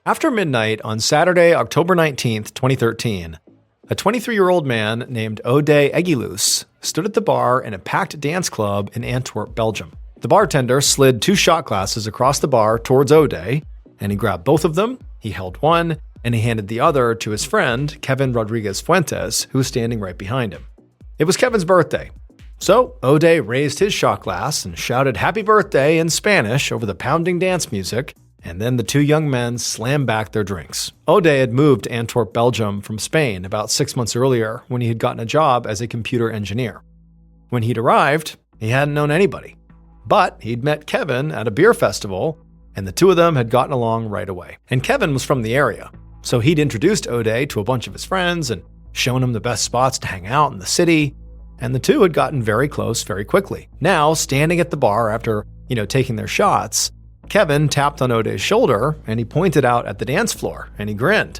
After midnight on Saturday, October 19th, 2013, a 23-year-old man named Ode Egilus stood at the bar in a packed dance club in Antwerp, Belgium. The bartender slid 2 shot glasses across the bar towards Ode, and he grabbed both of them, he held one, and he handed the other to his friend, Kevin Rodriguez Fuentes, who was standing right behind him. It was Kevin's birthday. So Ode raised his shot glass and shouted happy birthday in Spanish over the pounding dance music, and then the 2 young men slammed back their drinks. Ode had moved to Antwerp, Belgium from Spain about 6 months earlier when he had gotten a job as a computer engineer. When he'd arrived, he hadn't known anybody. But he'd met Kevin at a beer festival, and the 2 of them had gotten along right away. And Kevin was from the area, so he'd introduced Ode to a bunch of his friends and shown him the best spots to hang out in the city, and the 2 had gotten very close very quickly. Now, standing at the bar after, taking their shots, Kevin tapped on Ode's shoulder and he pointed out at the dance floor and he grinned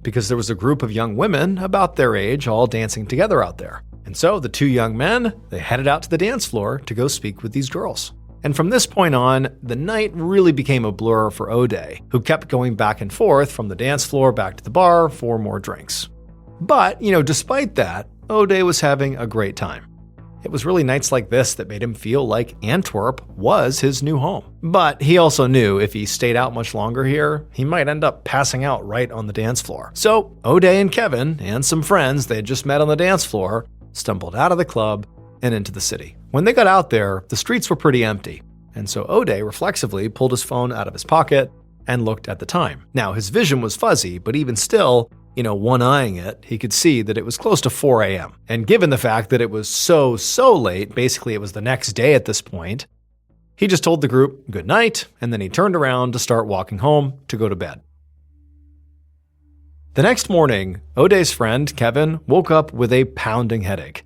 because there was a group of young women about their age all dancing together out there. And so the 2 young men, they headed out to the dance floor to go speak with these girls. And from this point on, the night really became a blur for Ode, who kept going back and forth from the dance floor back to the bar for more drinks. But, despite that, Ode was having a great time. It was really nights like this that made him feel like Antwerp was his new home. But he also knew if he stayed out much longer here, he might end up passing out right on the dance floor. So Ode and Kevin and some friends they had just met on the dance floor stumbled out of the club and into the city. When they got out there, the streets were pretty empty, and so Ode reflexively pulled his phone out of his pocket and looked at the time. Now, his vision was fuzzy, but even still, one-eyeing it, he could see that it was close to 4 a.m. And given the fact that it was so late, basically it was the next day at this point, he just told the group good night, and then he turned around to start walking home to go to bed. The next morning, Ode's friend, Kevin, woke up with a pounding headache.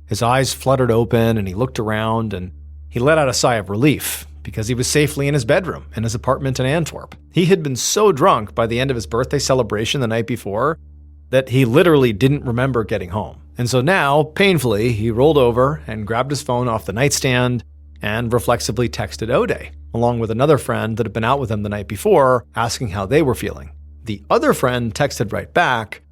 His eyes fluttered open and he looked around and he let out a sigh of relief because he was safely in his bedroom in his apartment in Antwerp. He had been so drunk by the end of his birthday celebration the night before that he literally didn't remember getting home. And so now, painfully, he rolled over and grabbed his phone off the nightstand and reflexively texted Ode, along with another friend that had been out with him the night before, asking how they were feeling. The other friend texted right back,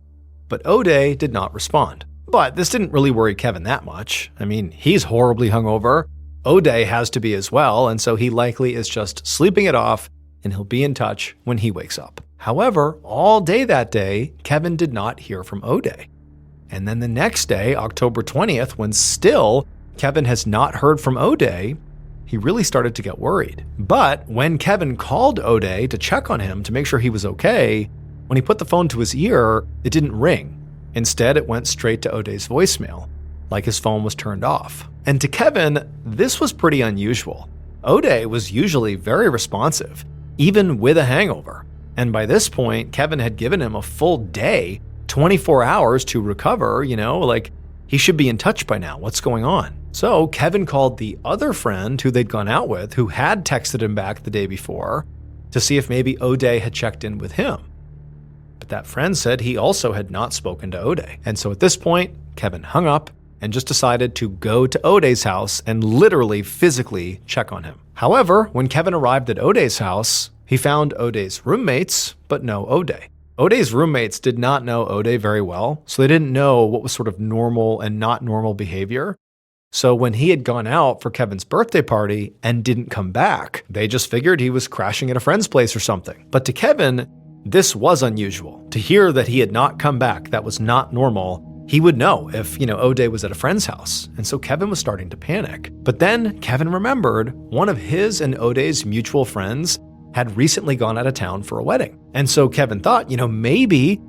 but Ode did not respond. But this didn't really worry Kevin that much. I mean, he's horribly hungover. Ode has to be as well, and so he likely is just sleeping it off, and he'll be in touch when he wakes up. However, all day that day, Kevin did not hear from Ode. And then the next day, October 20th, when still Kevin has not heard from Ode, he really started to get worried. But when Kevin called Ode to check on him to make sure he was okay, when he put the phone to his ear, it didn't ring. Instead, it went straight to Ode's voicemail, like his phone was turned off. And to Kevin, this was pretty unusual. Ode was usually very responsive, even with a hangover. And by this point, Kevin had given him a full day, 24 hours to recover, he should be in touch by now. What's going on? So Kevin called the other friend who they'd gone out with, who had texted him back the day before, to see if maybe Ode had checked in with him. But that friend said he also had not spoken to Ode. And so at this point, Kevin hung up and just decided to go to Ode's house and literally physically check on him. However, when Kevin arrived at Ode's house, he found Ode's roommates, but no Ode. Ode's roommates did not know Ode very well, so they didn't know what was sort of normal and not normal behavior. So when he had gone out for Kevin's birthday party and didn't come back, they just figured he was crashing at a friend's place or something. But to Kevin, this was unusual. To hear that he had not come back, that was not normal. He would know if, Ode was at a friend's house. And so Kevin was starting to panic. But then Kevin remembered one of his and Ode's mutual friends had recently gone out of town for a wedding. And so Kevin thought, maybe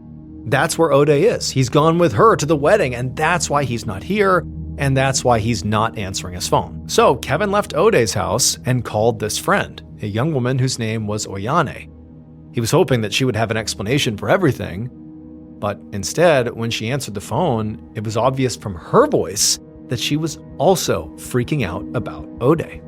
that's where Ode is. He's gone with her to the wedding, and that's why he's not here, and that's why he's not answering his phone. So Kevin left Ode's house and called this friend, a young woman whose name was Oyane. He was hoping that she would have an explanation for everything, but instead, when she answered the phone, it was obvious from her voice that she was also freaking out about Ode.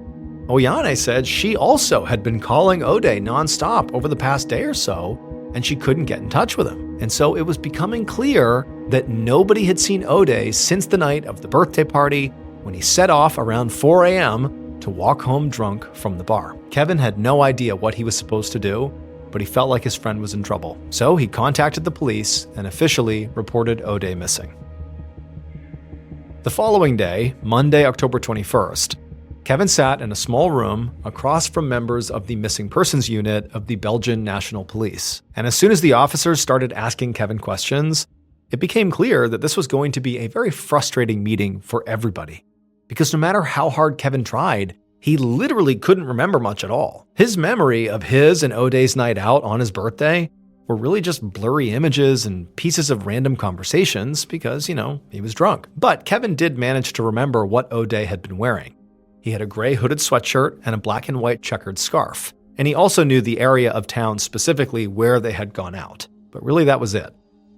Oyane said she also had been calling Ode nonstop over the past day or so, and she couldn't get in touch with him. And so it was becoming clear that nobody had seen Ode since the night of the birthday party when he set off around 4 a.m. to walk home drunk from the bar. Kevin had no idea what he was supposed to do, but he felt like his friend was in trouble. So he contacted the police and officially reported O'Day missing. The following day, Monday, October 21st, Kevin sat in a small room across from members of the missing persons unit of the Belgian National Police. And as soon as the officers started asking Kevin questions, it became clear that this was going to be a very frustrating meeting for everybody. Because no matter how hard Kevin tried, he literally couldn't remember much at all. His memory of his and O'Day's night out on his birthday were really just blurry images and pieces of random conversations because, he was drunk. But Kevin did manage to remember what O'Day had been wearing. He had a gray hooded sweatshirt and a black and white checkered scarf. And he also knew the area of town specifically where they had gone out. But really that was it.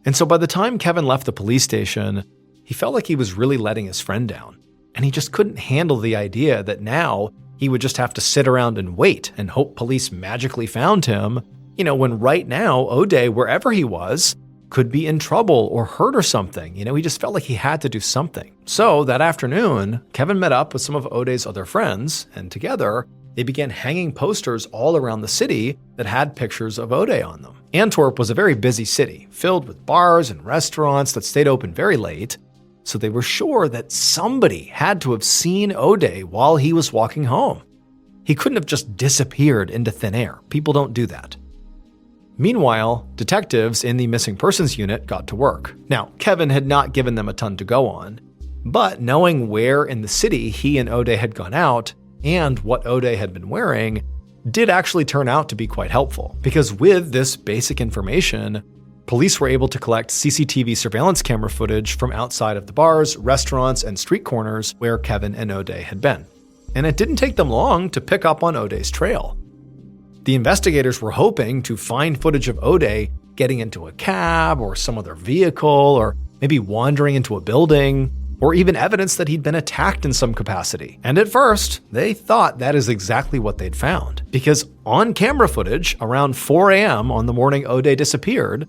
And so by the time Kevin left the police station, he felt like he was really letting his friend down. And he just couldn't handle the idea that now he would just have to sit around and wait and hope police magically found him, when right now O'Day, wherever he was, could be in trouble or hurt or something. He just felt like he had to do something. So that afternoon, Kevin met up with some of O'Day's other friends, and together, they began hanging posters all around the city that had pictures of O'Day on them. Antwerp was a very busy city, filled with bars and restaurants that stayed open very late, so they were sure that somebody had to have seen O'Day while he was walking home. He couldn't have just disappeared into thin air. People don't do that. Meanwhile, detectives in the missing persons unit got to work. Now, Kevin had not given them a ton to go on, but knowing where in the city he and O'Day had gone out and what O'Day had been wearing did actually turn out to be quite helpful. Because with this basic information, police were able to collect CCTV surveillance camera footage from outside of the bars, restaurants, and street corners where Kevin and O'Day had been. And it didn't take them long to pick up on O'Day's trail. The investigators were hoping to find footage of O'Day getting into a cab or some other vehicle, or maybe wandering into a building, or even evidence that he'd been attacked in some capacity. And at first, they thought that is exactly what they'd found. Because on camera footage, around 4 a.m. on the morning O'Day disappeared,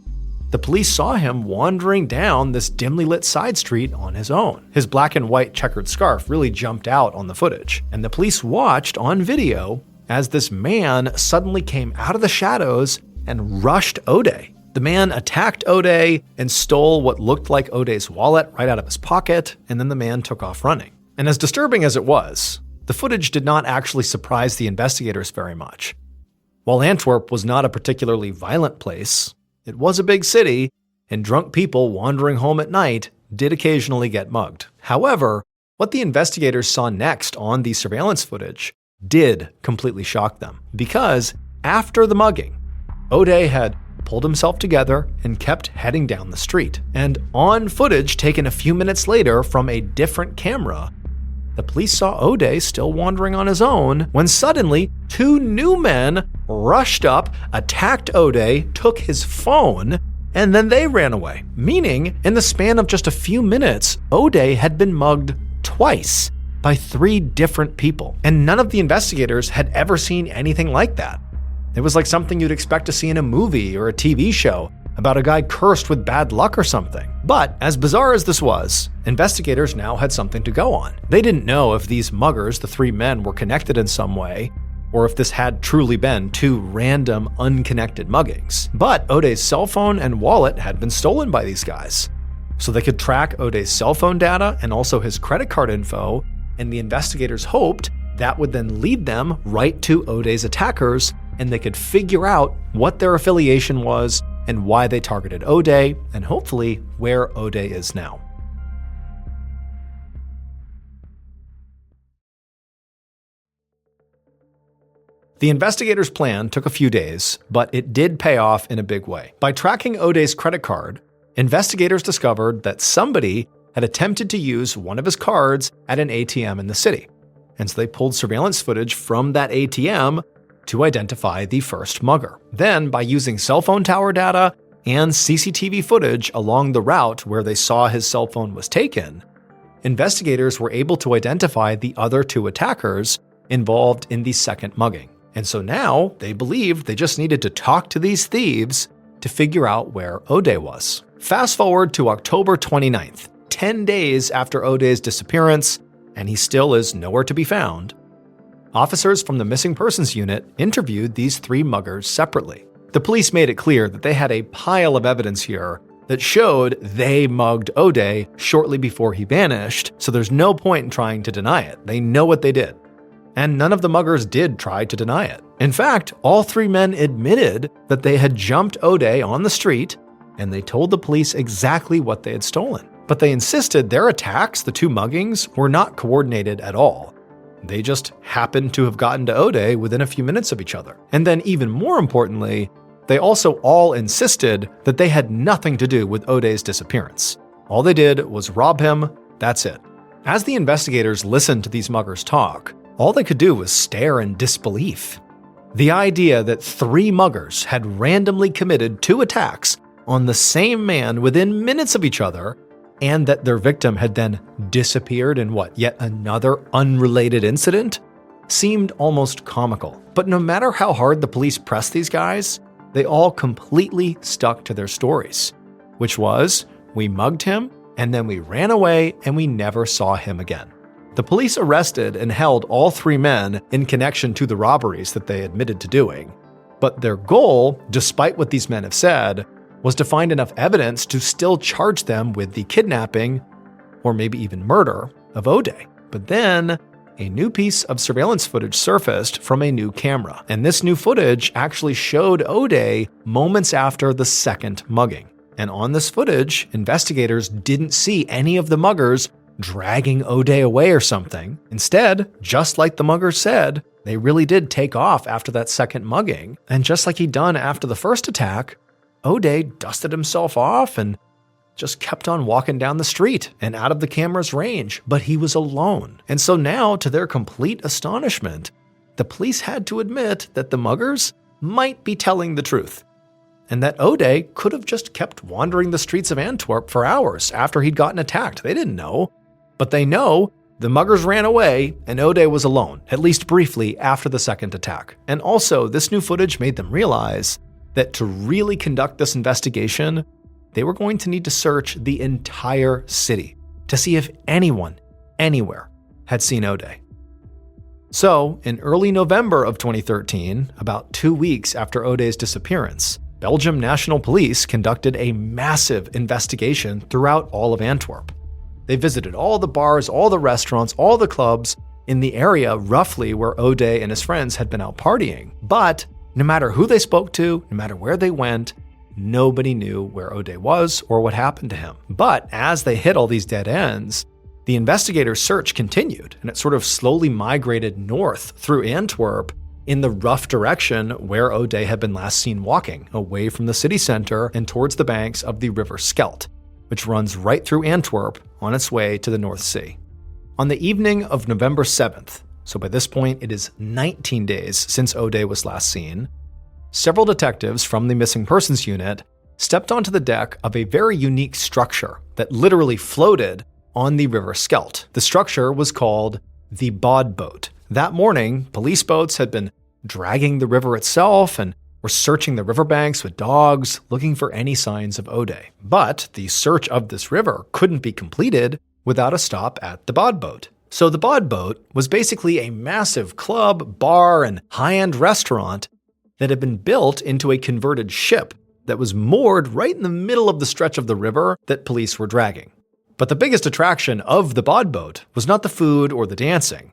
the police saw him wandering down this dimly lit side street on his own. His black and white checkered scarf really jumped out on the footage, and the police watched on video as this man suddenly came out of the shadows and rushed O'Day. The man attacked O'Day and stole what looked like O'Day's wallet right out of his pocket, and then the man took off running. And as disturbing as it was, the footage did not actually surprise the investigators very much. While Antwerp was not a particularly violent place, it was a big city, and drunk people wandering home at night did occasionally get mugged. However, what the investigators saw next on the surveillance footage did completely shock them. Because after the mugging, O'Day had pulled himself together and kept heading down the street. And on footage taken a few minutes later from a different camera, the police saw O'Day still wandering on his own when suddenly 2 new men rushed up, attacked O'Day, took his phone, and then they ran away. Meaning, in the span of just a few minutes, O'Day had been mugged twice by 3 different people. And none of the investigators had ever seen anything like that. It was like something you'd expect to see in a movie or a TV show about a guy cursed with bad luck or something. But as bizarre as this was, investigators now had something to go on. They didn't know if these muggers, the 3 men, were connected in some way, or if this had truly been 2 random, unconnected muggings. But O'Day's cell phone and wallet had been stolen by these guys. So they could track O'Day's cell phone data and also his credit card info, and the investigators hoped that would then lead them right to O'Day's attackers, and they could figure out what their affiliation was and why they targeted O'Day, and hopefully where O'Day is now. The investigators' plan took a few days, but it did pay off in a big way. By tracking O'Day's credit card, investigators discovered that somebody had attempted to use one of his cards at an ATM in the city. And so they pulled surveillance footage from that ATM to identify the first mugger. Then, by using cell phone tower data and CCTV footage along the route where they saw his cell phone was taken, investigators were able to identify the other 2 attackers involved in the second mugging. And so now they believed they just needed to talk to these thieves to figure out where O'Day was. Fast forward to October 29th, 10 days after O'Day's disappearance, and he still is nowhere to be found. Officers from the Missing Persons Unit interviewed these 3 muggers separately. The police made it clear that they had a pile of evidence here that showed they mugged O'Day shortly before he vanished, so there's no point in trying to deny it. They know what they did. And none of the muggers did try to deny it. In fact, all three men admitted that they had jumped O'Day on the street, and they told the police exactly what they had stolen. But they insisted their attacks, the two muggings, were not coordinated at all. They just happened to have gotten to O'Day within a few minutes of each other. And then even more importantly, they also all insisted that they had nothing to do with O'Day's disappearance. All they did was rob him, that's it. As the investigators listened to these muggers talk, all they could do was stare in disbelief. The idea that three muggers had randomly committed two attacks on the same man within minutes of each other, and that their victim had then disappeared in yet another unrelated incident, seemed almost comical. But no matter how hard the police pressed these guys, they all completely stuck to their stories, which was, we mugged him, and then we ran away and we never saw him again. The police arrested and held all three men in connection to the robberies that they admitted to doing. But their goal, despite what these men have said, was to find enough evidence to still charge them with the kidnapping, or maybe even murder, of O'Day. But then, a new piece of surveillance footage surfaced from a new camera, and this new footage actually showed O'Day moments after the second mugging. And on this footage, investigators didn't see any of the muggers dragging O'Day away or something. Instead, just like the muggers said, they really did take off after that second mugging, and just like he'd done after the first attack, O'Day dusted himself off and just kept on walking down the street and out of the camera's range, but he was alone. And so now, to their complete astonishment, the police had to admit that the muggers might be telling the truth, and that O'Day could have just kept wandering the streets of Antwerp for hours after he'd gotten attacked. They didn't know, but they know the muggers ran away and O'Day was alone, at least briefly after the second attack. And also, this new footage made them realize that to really conduct this investigation, they were going to need to search the entire city to see if anyone, anywhere, had seen O'Day. So, in early November of 2013, about 2 weeks after O'Day's disappearance, Belgium National Police conducted a massive investigation throughout all of Antwerp. They visited all the bars, all the restaurants, all the clubs in the area roughly where O'Day and his friends had been out partying. But no matter who they spoke to, no matter where they went, nobody knew where O'Day was or what happened to him. But as they hit all these dead ends, the investigators' search continued, and it sort of slowly migrated north through Antwerp in the rough direction where O'Day had been last seen walking, away from the city center and towards the banks of the River Scheldt, which runs right through Antwerp on its way to the North Sea. On the evening of November 7th, so by this point it is 19 days since O'Day was last seen, several detectives from the Missing Persons Unit stepped onto the deck of a very unique structure that literally floated on the River Scheldt. The structure was called the Bod Boat. That morning, police boats had been dragging the river itself and were searching the riverbanks with dogs, looking for any signs of O'Day. But the search of this river couldn't be completed without a stop at the Bod Boat. So the Bod Boat was basically a massive club, bar, and high-end restaurant that had been built into a converted ship that was moored right in the middle of the stretch of the river that police were dragging. But the biggest attraction of the Bod Boat was not the food or the dancing.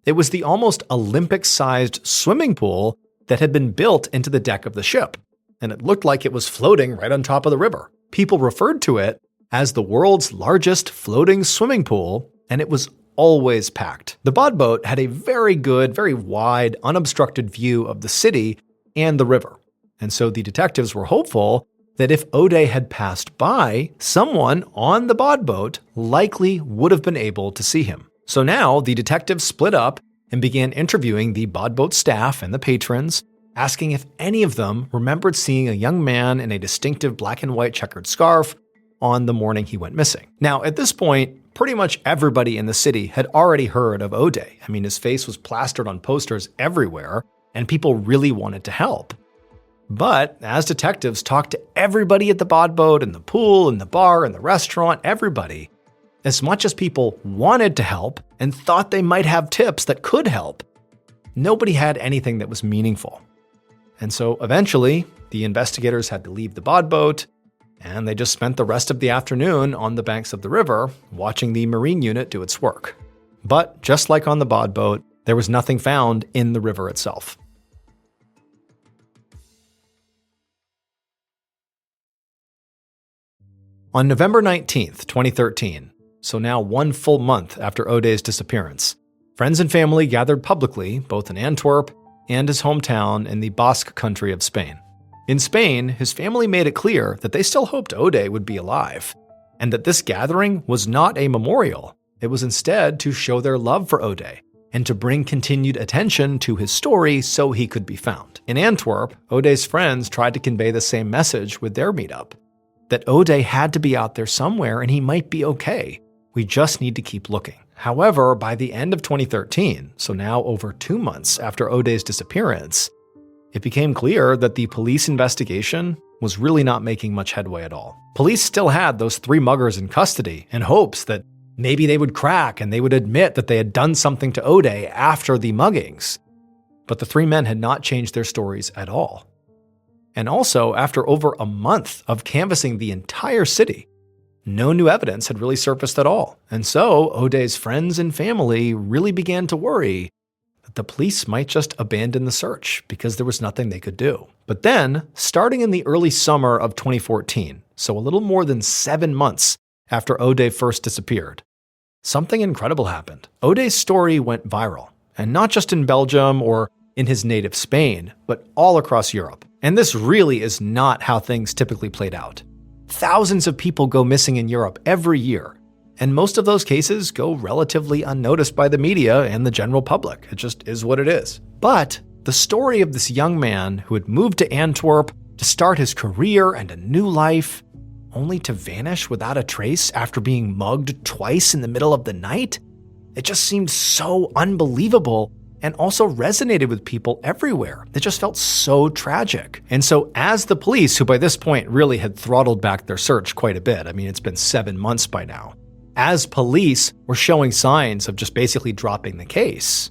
It was the almost Olympic-sized swimming pool that had been built into the deck of the ship, and it looked like it was floating right on top of the river. People referred to it as the world's largest floating swimming pool, and it was always packed. The Bod Boat had a very good, very wide, unobstructed view of the city and the river, and so the detectives were hopeful that if O'Day had passed by, someone on the Bod Boat likely would have been able to see him. So now the detectives split up and began interviewing the Bod Boat staff and the patrons, asking if any of them remembered seeing a young man in a distinctive black and white checkered scarf on the morning he went missing. Now, at this point, pretty much everybody in the city had already heard of O'Day. I mean, his face was plastered on posters everywhere, and people really wanted to help. But as detectives talked to everybody at the Bod Boat and the pool and the bar and the restaurant, everybody, as much as people wanted to help and thought they might have tips that could help, nobody had anything that was meaningful. And so eventually, the investigators had to leave the bod boat, and they just spent the rest of the afternoon on the banks of the river watching the marine unit do its work. But just like on the bod boat, there was nothing found in the river itself. On November 19th, 2013, so now 1 full month after O'Day's disappearance, friends and family gathered publicly, both in Antwerp and his hometown in the Basque country of Spain. In Spain, his family made it clear that they still hoped O'Day would be alive, and that this gathering was not a memorial. It was instead to show their love for O'Day and to bring continued attention to his story so he could be found. In Antwerp, O'Day's friends tried to convey the same message with their meetup, that O'Day had to be out there somewhere and he might be okay. We just need to keep looking. However, by the end of 2013, so now over 2 months after O'Day's disappearance, it became clear that the police investigation was really not making much headway at all. Police still had those 3 muggers in custody in hopes that maybe they would crack and they would admit that they had done something to O'Day after the muggings. But the 3 men had not changed their stories at all. And also, after over a month of canvassing the entire city, no new evidence had really surfaced at all. And so O'Day's friends and family really began to worry that the police might just abandon the search because there was nothing they could do. But then, starting in the early summer of 2014, so a little more than 7 months after O'Day first disappeared, something incredible happened. O'Day's story went viral, and not just in Belgium or in his native Spain, but all across Europe. And this really is not how things typically played out. Thousands of people go missing in Europe every year, and most of those cases go relatively unnoticed by the media and the general public. It just is what it is. But the story of this young man who had moved to Antwerp to start his career and a new life, only to vanish without a trace after being mugged twice in the middle of the night, it just seemed so unbelievable and also resonated with people everywhere. It just felt so tragic. And so as the police, who by this point really had throttled back their search quite a bit, I mean, it's been 7 months by now, as police were showing signs of just basically dropping the case,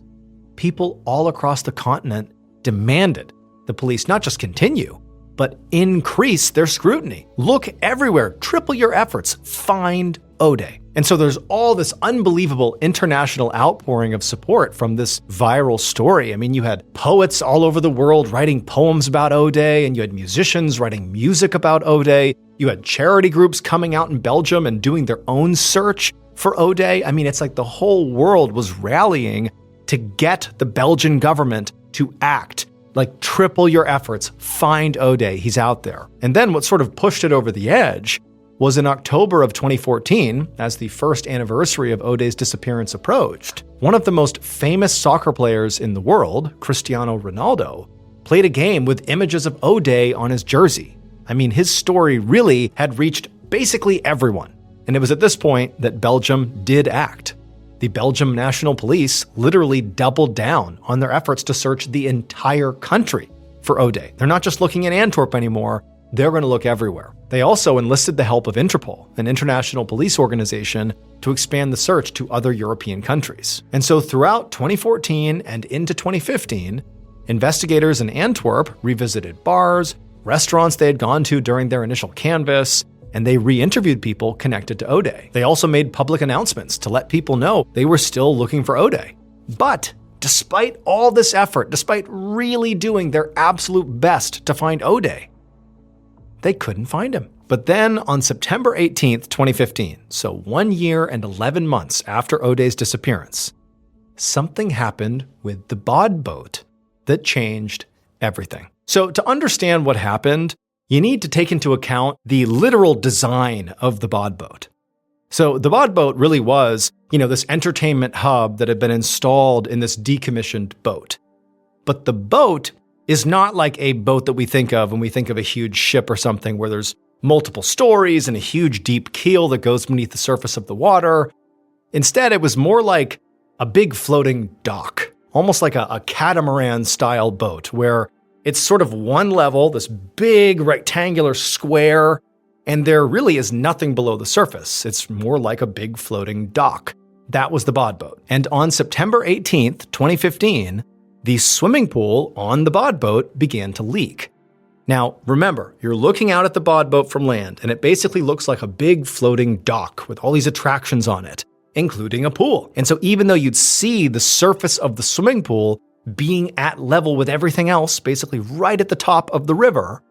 people all across the continent demanded the police not just continue, but increase their scrutiny. Look everywhere, triple your efforts, find O'Day. And so there's all this unbelievable international outpouring of support from this viral story. I mean, you had poets all over the world writing poems about O'Day, and you had musicians writing music about O'Day. You had charity groups coming out in Belgium and doing their own search for O'Day. I mean, it's like the whole world was rallying to get the Belgian government to act. Like, triple your efforts, find O'Day, he's out there. And then what sort of pushed it over the edge was in October of 2014, as the first anniversary of O'Day's disappearance approached, one of the most famous soccer players in the world, Cristiano Ronaldo, played a game with images of O'Day on his jersey. I mean, his story really had reached basically everyone. And it was at this point that Belgium did act. The Belgium National Police literally doubled down on their efforts to search the entire country for O'Day. They're not just looking in Antwerp anymore, they're going to look everywhere. They also enlisted the help of Interpol, an international police organization, to expand the search to other European countries. And so throughout 2014 and into 2015, investigators in Antwerp revisited bars, restaurants they had gone to during their initial canvass, and they re-interviewed people connected to O'Day. They also made public announcements to let people know they were still looking for O'Day. But despite all this effort, despite really doing their absolute best to find O'Day, they couldn't find him. But then on September 18th, 2015, so 1 year and 11 months after O'Day's disappearance, something happened with the bod boat that changed everything. So to understand what happened, you need to take into account the literal design of the bod boat. So the bod boat really was, this entertainment hub that had been installed in this decommissioned boat. But the boat is not like a boat that we think of when we think of a huge ship or something where there's multiple stories and a huge deep keel that goes beneath the surface of the water. Instead, it was more like a big floating dock, almost like a catamaran-style boat where it's sort of one level, this big rectangular square, and there really is nothing below the surface. It's more like a big floating dock. That was the bod boat. And on September 18th, 2015, the swimming pool on the bod boat began to leak. Now, remember, you're looking out at the bod boat from land, and it basically looks like a big floating dock with all these attractions on it, including a pool. And so even though you'd see the surface of the swimming pool being at level with everything else, basically right at the top of the river,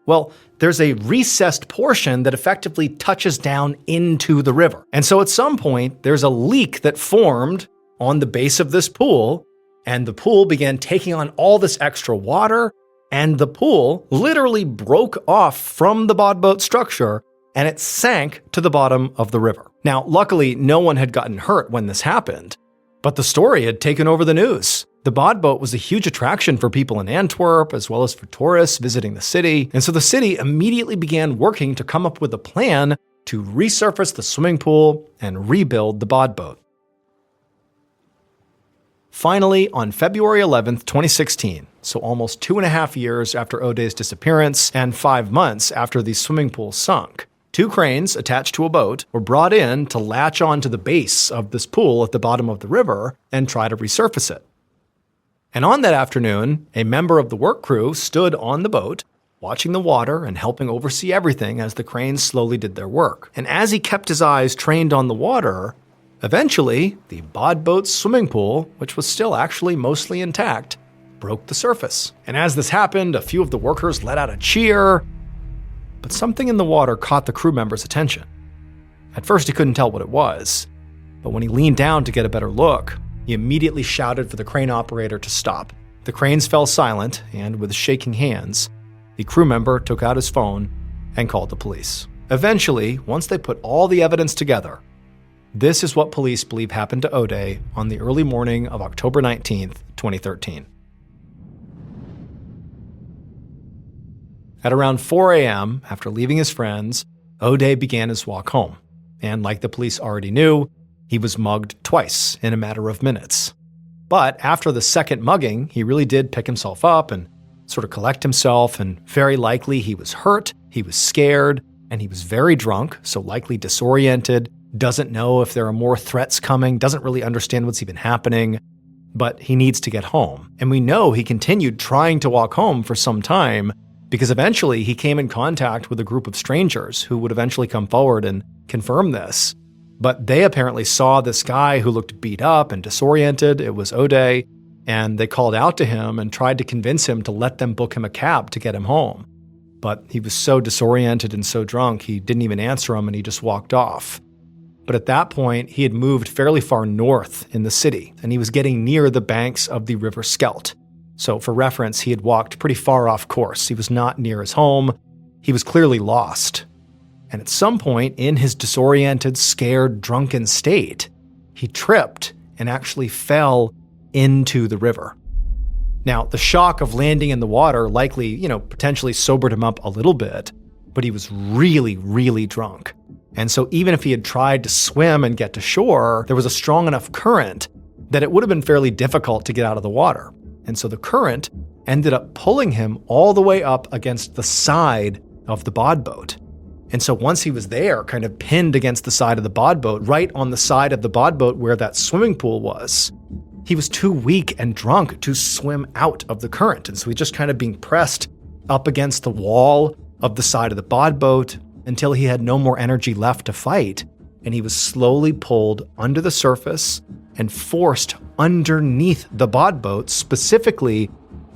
well, there's a recessed portion that effectively touches down into the river. And so at some point, there's a leak that formed on the base of this pool, and the pool began taking on all this extra water, and the pool literally broke off from the bod boat structure, and it sank to the bottom of the river. Now, luckily, no one had gotten hurt when this happened, but the story had taken over the news. The bod boat was a huge attraction for people in Antwerp, as well as for tourists visiting the city, and so the city immediately began working to come up with a plan to resurface the swimming pool and rebuild the bod boat. Finally, on February 11th, 2016, so almost 2.5 years after O'Day's disappearance and 5 months after the swimming pool sunk, 2 cranes attached to a boat were brought in to latch onto the base of this pool at the bottom of the river and try to resurface it. And on that afternoon, a member of the work crew stood on the boat, watching the water and helping oversee everything as the cranes slowly did their work. And as he kept his eyes trained on the water, eventually, the bod boat's swimming pool, which was still actually mostly intact, broke the surface. And as this happened, a few of the workers let out a cheer, but something in the water caught the crew member's attention. At first, he couldn't tell what it was, but when he leaned down to get a better look, he immediately shouted for the crane operator to stop. The cranes fell silent, and with shaking hands, the crew member took out his phone and called the police. Eventually, once they put all the evidence together, this is what police believe happened to O'Day on the early morning of October 19th, 2013. At around 4 a.m., after leaving his friends, O'Day began his walk home. And like the police already knew, he was mugged twice in a matter of minutes. But after the second mugging, he really did pick himself up and sort of collect himself, and very likely he was hurt, he was scared, and he was very drunk, so likely disoriented, doesn't know if there are more threats coming, doesn't really understand what's even happening, but he needs to get home. And we know he continued trying to walk home for some time, because eventually he came in contact with a group of strangers who would eventually come forward and confirm this. But they apparently saw this guy who looked beat up and disoriented. It was O'Day, and they called out to him and tried to convince him to let them book him a cab to get him home. But he was so disoriented and so drunk, he didn't even answer him, and he just walked off. But at that point, he had moved fairly far north in the city, and he was getting near the banks of the River Scheldt. So for reference, he had walked pretty far off course. He was not near his home. He was clearly lost. And at some point in his disoriented, scared, drunken state, he tripped and actually fell into the river. Now, the shock of landing in the water likely, potentially sobered him up a little bit, but he was really, really drunk. And so even if he had tried to swim and get to shore, there was a strong enough current that it would have been fairly difficult to get out of the water. And so the current ended up pulling him all the way up against the side of the bod boat. And so once he was there, kind of pinned against the side of the bod boat, right on the side of the bod boat where that swimming pool was, he was too weak and drunk to swim out of the current. And so he just kind of being pressed up against the wall of the side of the bod boat until he had no more energy left to fight. And he was slowly pulled under the surface and forced underneath the bod boat, specifically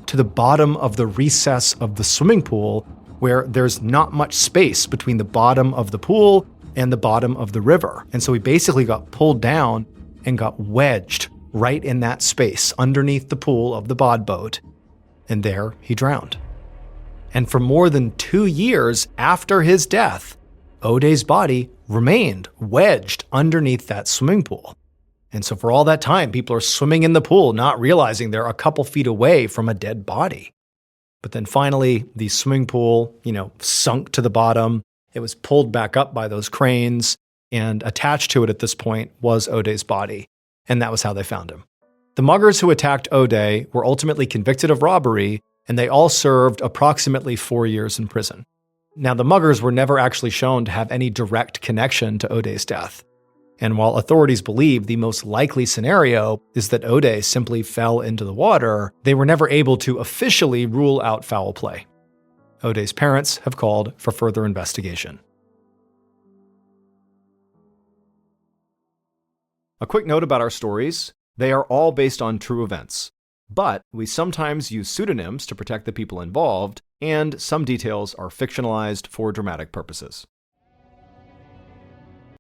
to the bottom of the recess of the swimming pool, where there's not much space between the bottom of the pool and the bottom of the river. And so he basically got pulled down and got wedged right in that space underneath the pool of the bod boat. And there he drowned. And for more than 2 years after his death, O'Day's body remained wedged underneath that swimming pool. And so for all that time, people are swimming in the pool, not realizing they're a couple feet away from a dead body. But then finally, the swimming pool, sunk to the bottom. It was pulled back up by those cranes, and attached to it at this point was O'Day's body. And that was how they found him. The muggers who attacked O'Day were ultimately convicted of robbery, and they all served approximately 4 years in prison. Now, the muggers were never actually shown to have any direct connection to O'Day's death. And while authorities believe the most likely scenario is that O'Day simply fell into the water, they were never able to officially rule out foul play. O'Day's parents have called for further investigation. A quick note about our stories: they are all based on true events, but we sometimes use pseudonyms to protect the people involved, and some details are fictionalized for dramatic purposes.